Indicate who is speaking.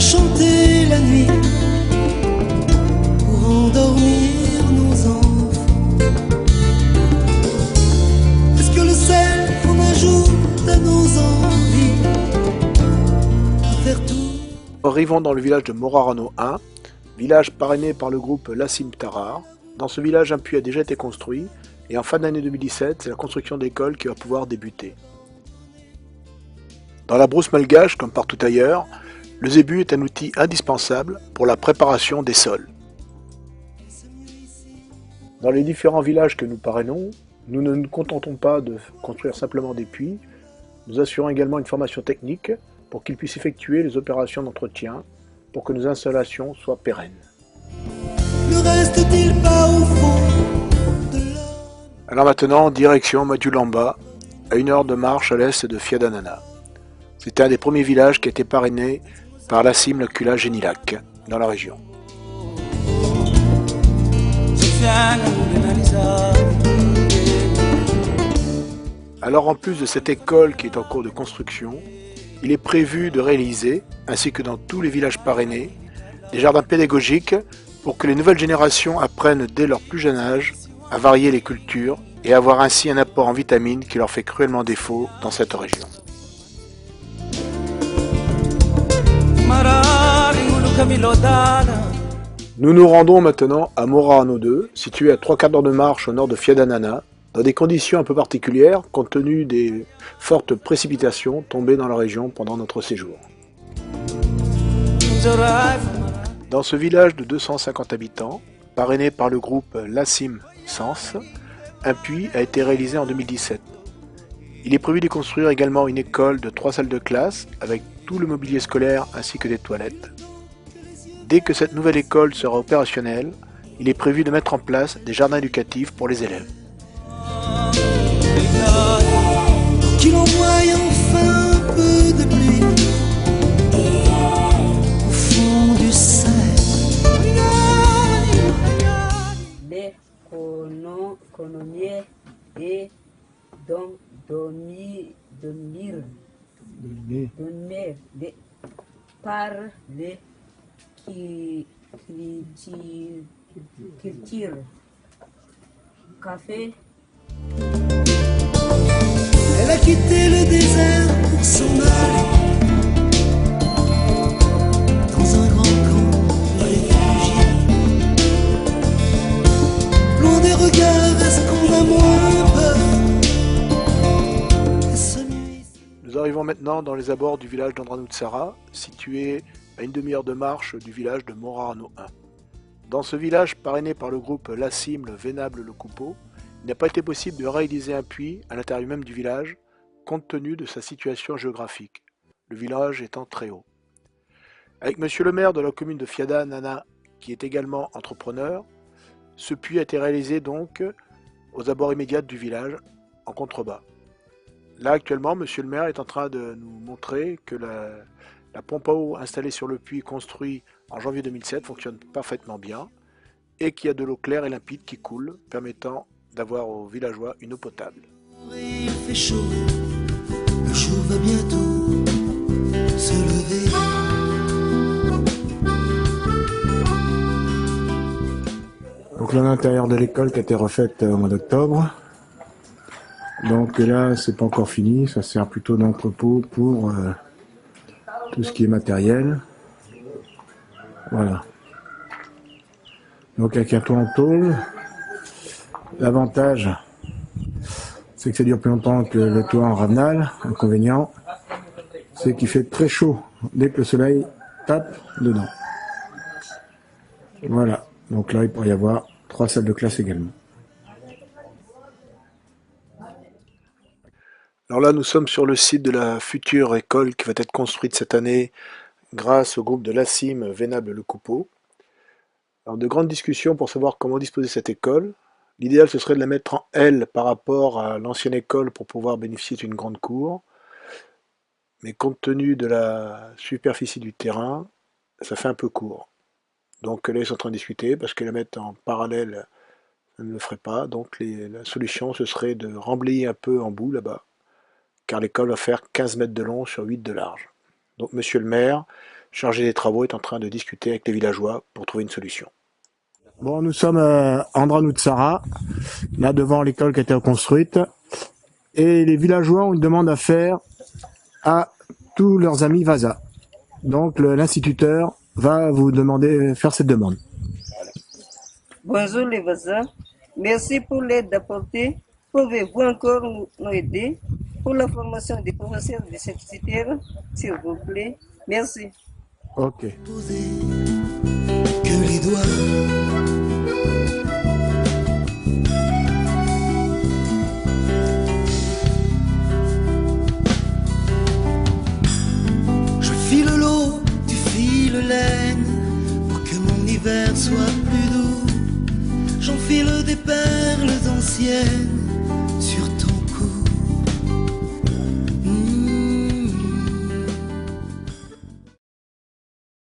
Speaker 1: chanter la nuit pour endormir nos enfants. Est-ce que le sel qu'on ajoute à nos envies faire tout?
Speaker 2: Arrivons dans le village de Morarano 1, village parrainé par le groupe Lassim Tarar. Dans ce village, un puits a déjà été construit et en fin d'année 2017, c'est la construction d'écoles qui va pouvoir débuter. Dans la brousse malgache, comme partout ailleurs, le zébu est un outil indispensable pour la préparation des sols. Dans les différents villages que nous parrainons, nous ne nous contentons pas de construire simplement des puits, nous assurons également une formation technique pour qu'ils puissent effectuer les opérations d'entretien pour que nos installations soient pérennes.
Speaker 1: Ne reste-t-il pas au fond de l'homme?
Speaker 2: Alors maintenant, direction Madulamba, à 1 heure de marche à l'est de Fiadanana. C'était un des premiers villages qui a été parrainé par Lassim Lakula Génilac, dans la région. Alors en plus de cette école qui est en cours de construction, il est prévu de réaliser, ainsi que dans tous les villages parrainés, des jardins pédagogiques pour que les nouvelles générations apprennent dès leur plus jeune âge à varier les cultures et avoir ainsi un apport en vitamines qui leur fait cruellement défaut dans cette région. Nous nous rendons maintenant à Morarano 2, situé à 3/4 d'heure de marche au nord de Fiadanana, dans des conditions un peu particulières compte tenu des fortes précipitations tombées dans la région pendant notre séjour. Dans ce village de 250 habitants, parrainé par le groupe Lassim Sens, un puits a été réalisé en 2017. Il est prévu d'y construire également une école de 3 salles de classe avec tout le mobilier scolaire ainsi que des toilettes. Dès que cette nouvelle école sera opérationnelle, il est prévu de mettre en place des jardins éducatifs pour les élèves.
Speaker 1: Qu'il envoie enfin un peu de pluie au fond du sein.
Speaker 3: Les coloniers et dormir par les culture café.
Speaker 1: Elle a quitté le désert pour s'en aller dans un grand camp de réfugiés. Loin des regards, est-ce qu'on a moins peur?
Speaker 2: Nous arrivons maintenant dans les abords du village d'Andranutsara, situé à 1 demi-heure de marche du village de Morarano 1. Dans ce village, parrainé par le groupe Lassim le Vénable le Coupeau, il n'a pas été possible de réaliser un puits à l'intérieur même du village, compte tenu de sa situation géographique, le village étant très haut. Avec monsieur le maire de la commune de Fiadanana, qui est également entrepreneur, ce puits a été réalisé donc aux abords immédiats du village, en contrebas. Là actuellement, monsieur le maire est en train de nous montrer que la pompe à eau installée sur le puits construit en janvier 2007 fonctionne parfaitement bien et qu'il y a de l'eau claire et limpide qui coule, permettant d'avoir aux villageois une eau potable.
Speaker 1: Il fait chaud, le jour va bientôt se lever.
Speaker 4: Donc là, l'intérieur de l'école qui a été refaite au mois d'octobre. Donc là, c'est pas encore fini, ça sert plutôt d'entrepôt pour tout ce qui est matériel. Voilà. Donc avec un toit en tôle, l'avantage, c'est que ça dure plus longtemps que le toit en ravenal. Inconvénient, c'est qu'il fait très chaud dès que le soleil tape dedans. Voilà. Donc là, il pourrait y avoir 3 salles de classe également.
Speaker 2: Alors là, nous sommes sur le site de la future école qui va être construite cette année grâce au groupe de Lassim Vénable le Coupeau. Alors de grandes discussions pour savoir comment disposer cette école. L'idéal ce serait de la mettre en L par rapport à l'ancienne école pour pouvoir bénéficier d'une grande cour. Mais compte tenu de la superficie du terrain, ça fait un peu court. Donc là ils sont en train de discuter parce que la mettre en parallèle, ça ne le ferait pas. Donc la solution ce serait de remblayer un peu en bout là-bas, car l'école va faire 15 mètres de long sur 8 de large. Donc monsieur le maire chargé des travaux, est en train de discuter avec les villageois pour trouver une solution.
Speaker 4: Bon, nous sommes à Andranoutsara, là devant l'école qui a été reconstruite. Et les villageois ont une demande à faire à tous leurs amis Vasa. Donc l'instituteur va vous demander faire cette demande.
Speaker 5: Bonjour les voisins, merci pour l'aide apportée. Pouvez-vous encore nous aider pour la formation des professeurs de cette cité, s'il vous plaît? Merci.
Speaker 4: Ok.
Speaker 1: Poser que les doigts. Je file l'eau, tu files laine, pour que mon hiver soit plus doux. J'enfile des perles anciennes